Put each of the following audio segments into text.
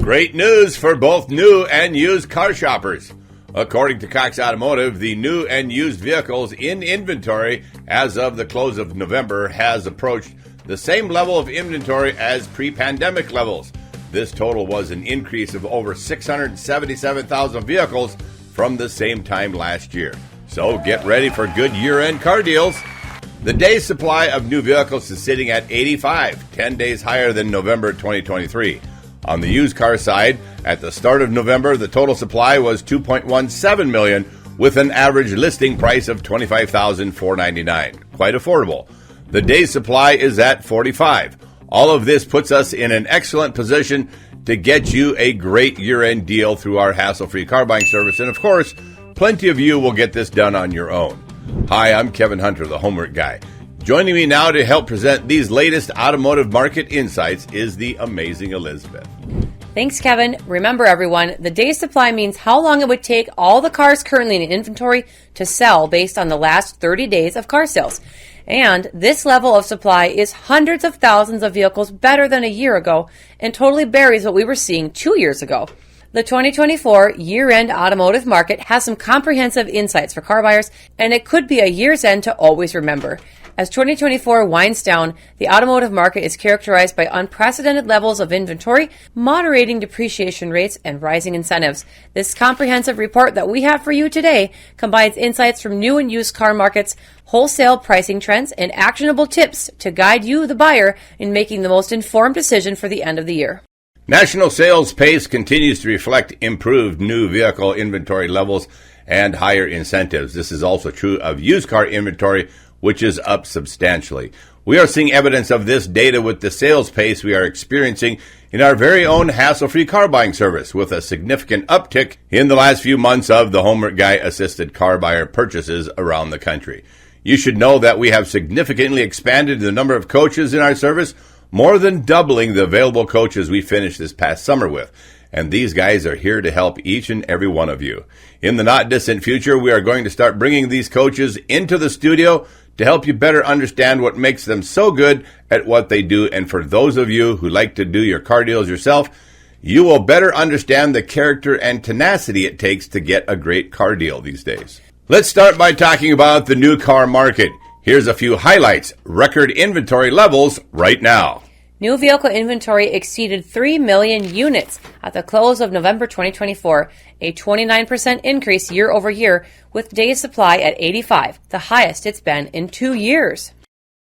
Great news for both new and used car shoppers. According to Cox Automotive, the new and used vehicles in inventory as of the close of November has approached the same level of inventory as pre-pandemic levels. This total was an increase of over 677,000 vehicles from the same time last year. So get ready for good year-end car deals. The day supply of new vehicles is sitting at 85, 10 days higher than November 2023. On the used car side, at the start of November, the total supply was 2.17 million, with an average listing price of $25,499. Quite affordable. The day's supply is at 45. All of this puts us in an excellent position to get you a great year-end deal through our hassle-free car buying service. And of course, plenty of you will get this done on your own. Hi, I'm Kevin Hunter, the Homework Guy. Joining me now to help present these latest automotive market insights is the amazing Elizabeth. Thanks, Kevin. Remember, everyone, the day supply means how long it would take all the cars currently in inventory to sell based on the last 30 days of car sales. And this level of supply is hundreds of thousands of vehicles better than a year ago and totally buries what we were seeing 2 years ago. The 2024 year-end automotive market has some comprehensive insights for car buyers, and it could be a year's end to always remember. As 2024 winds down, the automotive market is characterized by unprecedented levels of inventory, moderating depreciation rates, and rising incentives. This comprehensive report that we have for you today combines insights from new and used car markets, wholesale pricing trends, and actionable tips to guide you, the buyer, in making the most informed decision for the end of the year. National sales pace continues to reflect improved new vehicle inventory levels and higher incentives. This is also true of used car inventory, which is up substantially. We are seeing evidence of this data with the sales pace we are experiencing in our very own hassle-free car buying service, with a significant uptick in the last few months of the Homework Guy assisted car buyer purchases around the country. You should know that we have significantly expanded the number of coaches in our service, more than doubling the available coaches we finished this past summer with. And these guys are here to help each and every one of you. In the not distant future, we are going to start bringing these coaches into the studio to help you better understand what makes them so good at what they do. And for those of you who like to do your car deals yourself, you will better understand the character and tenacity it takes to get a great car deal these days. Let's start by talking about the new car market. Here's a few highlights. Record inventory levels right now. New vehicle inventory exceeded 3 million units at the close of November 2024, a 29% increase year over year, with days supply at 85, the highest it's been in 2 years.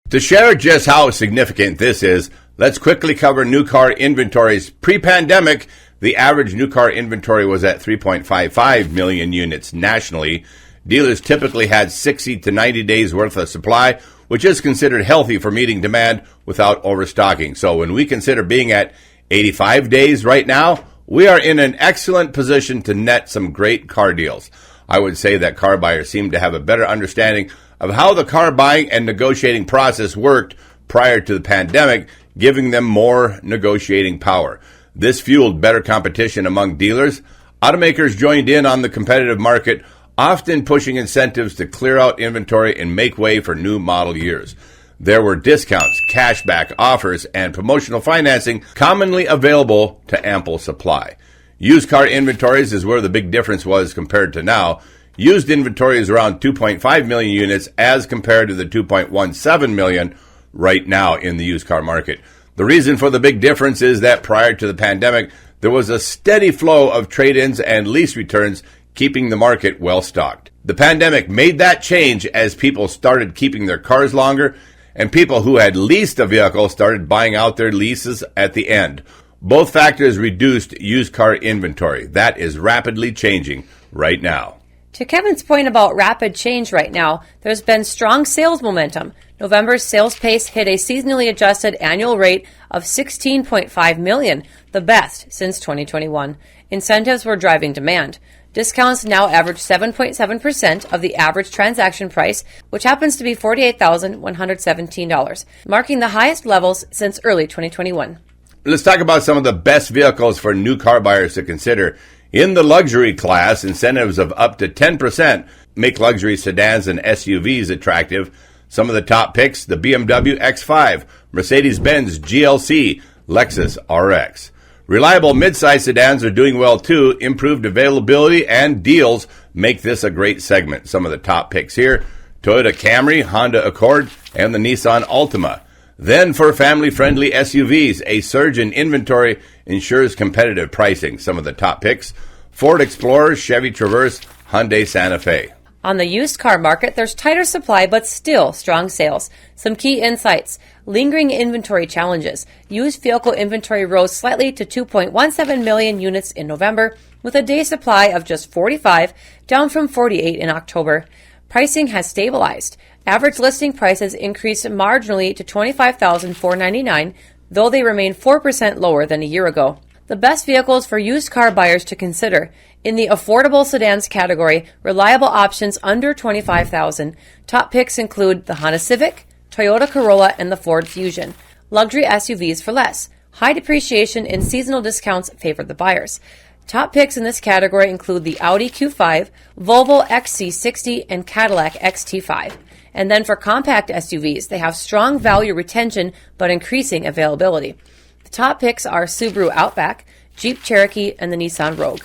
To share just how significant this is, let's quickly cover new car inventories. Pre-pandemic, the average new car inventory was at 3.55 million units nationally. Dealers typically had 60 to 90 days worth of supply, which is considered healthy for meeting demand without overstocking. So when we consider being at 85 days right now, we are in an excellent position to net some great car deals. I would say that car buyers seem to have a better understanding of how the car buying and negotiating process worked prior to the pandemic, giving them more negotiating power. This fueled better competition among dealers. Automakers joined in on the competitive market, often pushing incentives to clear out inventory and make way for new model years. There were discounts, cashback offers, and promotional financing commonly available to ample supply. Used car inventories is where the big difference was compared to now. Used inventory is around 2.5 million units as compared to the 2.17 million right now in the used car market. The reason for the big difference is that prior to the pandemic, there was a steady flow of trade-ins and lease returns, keeping the market well stocked. The pandemic made that change as people started keeping their cars longer, and people who had leased a vehicle started buying out their leases at the end. Both factors reduced used car inventory. That is rapidly changing right now. To Kevin's point about rapid change right now, there's been strong sales momentum. November's sales pace hit a seasonally adjusted annual rate of 16.5 million, the best since 2021. Incentives were driving demand. Discounts now average 7.7% of the average transaction price, which happens to be $48,117, marking the highest levels since early 2021. Let's talk about some of the best vehicles for new car buyers to consider. In the luxury class, incentives of up to 10% make luxury sedans and SUVs attractive. Some of the top picks: the BMW X5, Mercedes-Benz GLC, Lexus RX. Reliable midsize sedans are doing well too. Improved availability and deals make this a great segment. Some of the top picks here: Toyota Camry, Honda Accord, and the Nissan Altima. Then for family-friendly SUVs, a surge in inventory ensures competitive pricing. Some of the top picks: Ford Explorer, Chevy Traverse, Hyundai Santa Fe. On the used car market, there's tighter supply but still strong sales. Some key insights: lingering inventory challenges. Used vehicle inventory rose slightly to 2.17 million units in November, with a day supply of just 45, down from 48 in October. Pricing has stabilized. Average listing prices increased marginally to $25,499, though they remain 4% lower than a year ago. The best vehicles for used car buyers to consider: in the affordable sedans category, reliable options under $25,000. Top picks include the Honda Civic, Toyota Corolla, and the Ford Fusion. Luxury SUVs for less. High depreciation and seasonal discounts favor the buyers. Top picks in this category include the Audi Q5, Volvo XC60, and Cadillac XT5. And then for compact SUVs, they have strong value retention but increasing availability. The top picks are Subaru Outback, Jeep Cherokee, and the Nissan Rogue.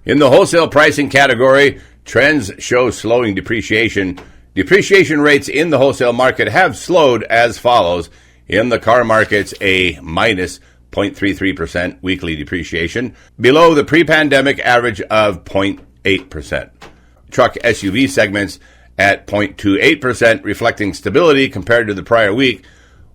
In the wholesale pricing category, trends show slowing depreciation. Depreciation rates in the wholesale market have slowed as follows. In the car markets, a minus 0.33% weekly depreciation, below the pre-pandemic average of 0.8%. Truck SUV segments at 0.28%, reflecting stability compared to the prior week.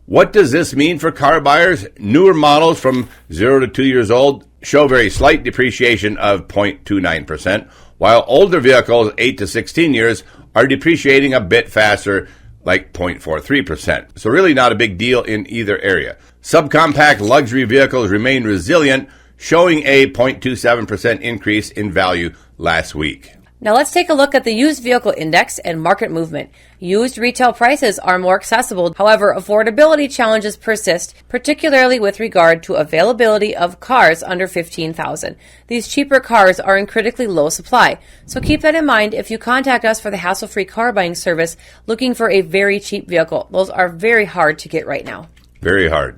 What does this mean for car buyers? Newer models from 0 to 2 years old show very slight depreciation of 0.29%, while older vehicles 8 to 16 years are depreciating a bit faster, like 0.43%. So really not a big deal in either area. Subcompact luxury vehicles remain resilient, showing a 0.27% increase in value last week. Now let's take a look at the used vehicle index and market movement. Used retail prices are more accessible. However, affordability challenges persist, particularly with regard to availability of cars under $15,000. These cheaper cars are in critically low supply. So keep that in mind if you contact us for the hassle-free car buying service looking for a very cheap vehicle. Those are very hard to get right now. Very hard.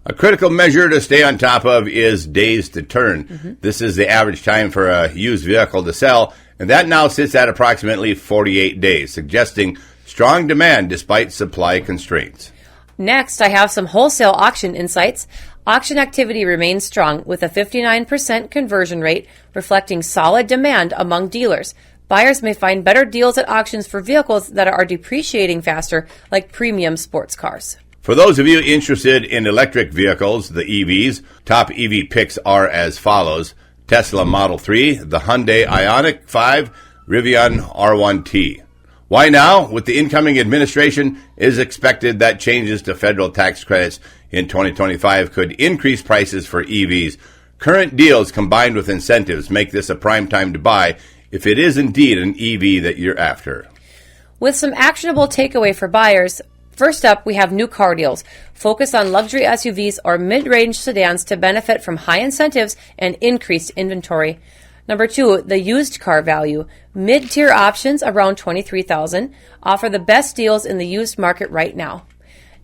A critical measure to stay on top of is days to turn. This is the average time for a used vehicle to sell, and that now sits at approximately 48 days, suggesting strong demand despite supply constraints. Next, I have some wholesale auction insights. Auction activity remains strong with a 59% conversion rate, reflecting solid demand among dealers. Buyers may find better deals at auctions for vehicles that are depreciating faster, like premium sports cars. For those of you interested in electric vehicles, the EVs, top EV picks are as follows: Tesla Model 3, the Hyundai Ioniq 5, Rivian R1T. Why now? With the incoming administration, it is expected that changes to federal tax credits in 2025 could increase prices for EVs. Current deals combined with incentives make this a prime time to buy if it is indeed an EV that you're after. With some actionable takeaway for buyers, first up, we have new car deals. Focus on luxury SUVs or mid-range sedans to benefit from high incentives and increased inventory. Number 2, the used car value. Mid-tier options around $23,000 offer the best deals in the used market right now.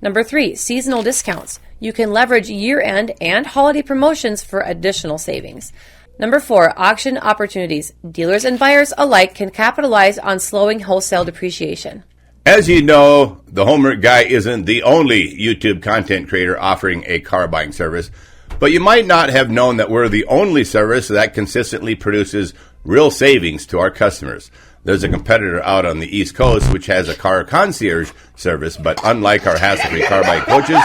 Number 3, seasonal discounts. You can leverage year-end and holiday promotions for additional savings. Number 4, auction opportunities. Dealers and buyers alike can capitalize on slowing wholesale depreciation. As you know, the Homework Guy isn't the only YouTube content creator offering a car buying service, but you might not have known that we're the only service that consistently produces real savings to our customers. There's a competitor out on the East Coast which has a car concierge service, but unlike our hassle-free car buying coaches,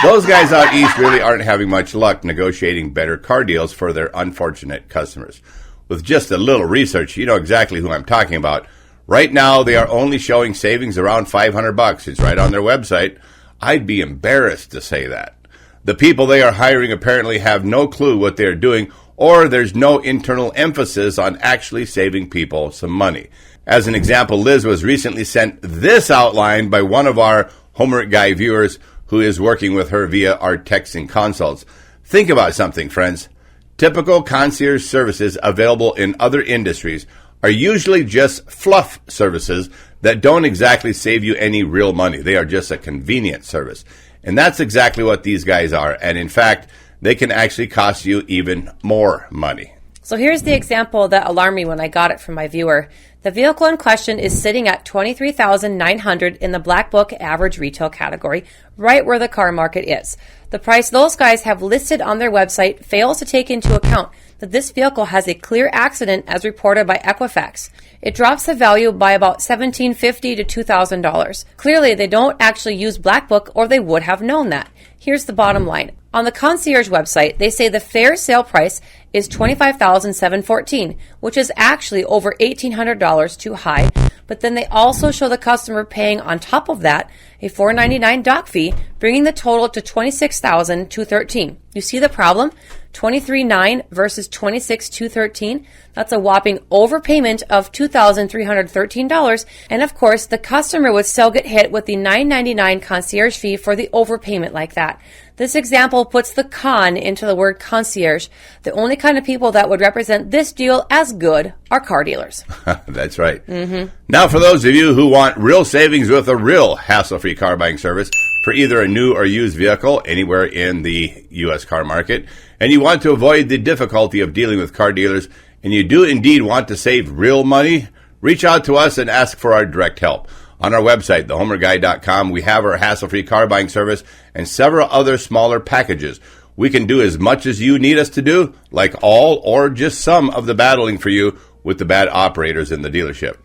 those guys out east really aren't having much luck negotiating better car deals for their unfortunate customers. With just a little research, you know exactly who I'm talking about. Right now, they are only showing savings around $500. It's right on their website. I'd be embarrassed to say that. The people they are hiring apparently have no clue what they're doing, or there's no internal emphasis on actually saving people some money. As an example, Liz was recently sent this outline by one of our Homework Guy viewers who is working with her via our texting consults. Think about something, friends. Typical concierge services available in other industries are usually just fluff services that don't exactly save you any real money. They are just a convenient service. And that's exactly what these guys are. And in fact, they can actually cost you even more money. So here's the example that alarmed me when I got it from my viewer. The vehicle in question is sitting at $23,900 in the Black Book average retail category, right where the car market is. The price those guys have listed on their website fails to take into account that this vehicle has a clear accident as reported by Equifax. It drops the value by about $1,750 to $2,000. Clearly, they don't actually use Black Book, or they would have known that. Here's the bottom line. On the concierge website, they say the fair sale price is $25,714, which is actually over $1,800 too high. But then they also show the customer paying on top of that a $499 doc fee, bringing the total to $26,213. You see the problem? $23,900 versus $26,213. That's a whopping overpayment of $2,313. And of course, the customer would still get hit with the $999 concierge fee for the overpayment like that. This example puts the con into the word concierge. The only kind of people that would represent this deal as good are car dealers. That's right. Mm-hmm. Now, for those of you who want real savings with a real hassle-free car buying service for either a new or used vehicle anywhere in the U.S. car market, and you want to avoid the difficulty of dealing with car dealers, and you do indeed want to save real money, reach out to us and ask for our direct help. On our website, thehomerguy.com, we have our hassle-free car buying service and several other smaller packages. We can do as much as you need us to do, like all or just some of the battling for you with the bad operators in the dealership.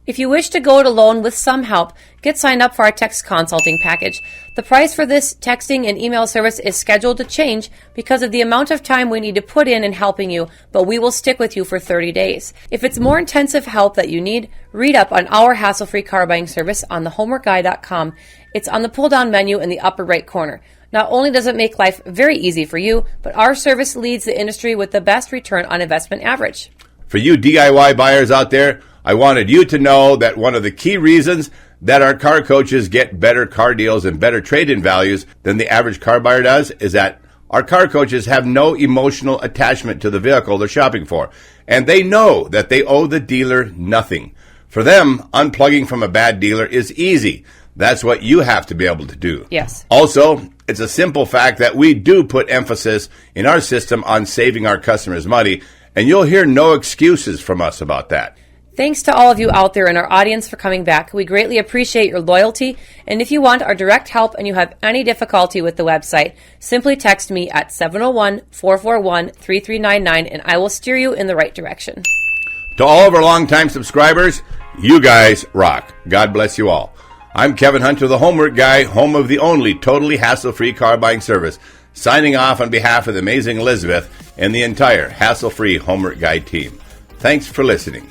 If you wish to go it alone with some help, get signed up for our text consulting package. The price for this texting and email service is scheduled to change because of the amount of time we need to put in helping you, but we will stick with you for 30 days. If it's more intensive help that you need, read up on our hassle-free car buying service on thehomerguy.com. It's on the pull-down menu in the upper right corner. Not only does it make life very easy for you, but our service leads the industry with the best return on investment average. For you DIY buyers out there, I wanted you to know that one of the key reasons that our car coaches get better car deals and better trade-in values than the average car buyer does is that our car coaches have no emotional attachment to the vehicle they're shopping for, and they know that they owe the dealer nothing. For them, unplugging from a bad dealer is easy. That's what you have to be able to do. Yes. Also, it's a simple fact that we do put emphasis in our system on saving our customers money, and you'll hear no excuses from us about that. Thanks to all of you out there in our audience for coming back. We greatly appreciate your loyalty. And if you want our direct help and you have any difficulty with the website, simply text me at 701-441-3399 and I will steer you in the right direction. To all of our longtime subscribers, you guys rock. God bless you all. I'm Kevin Hunter, the Homework Guy, home of the only totally hassle-free car buying service, signing off on behalf of the amazing Elizabeth and the entire hassle-free Homework Guy team. Thanks for listening.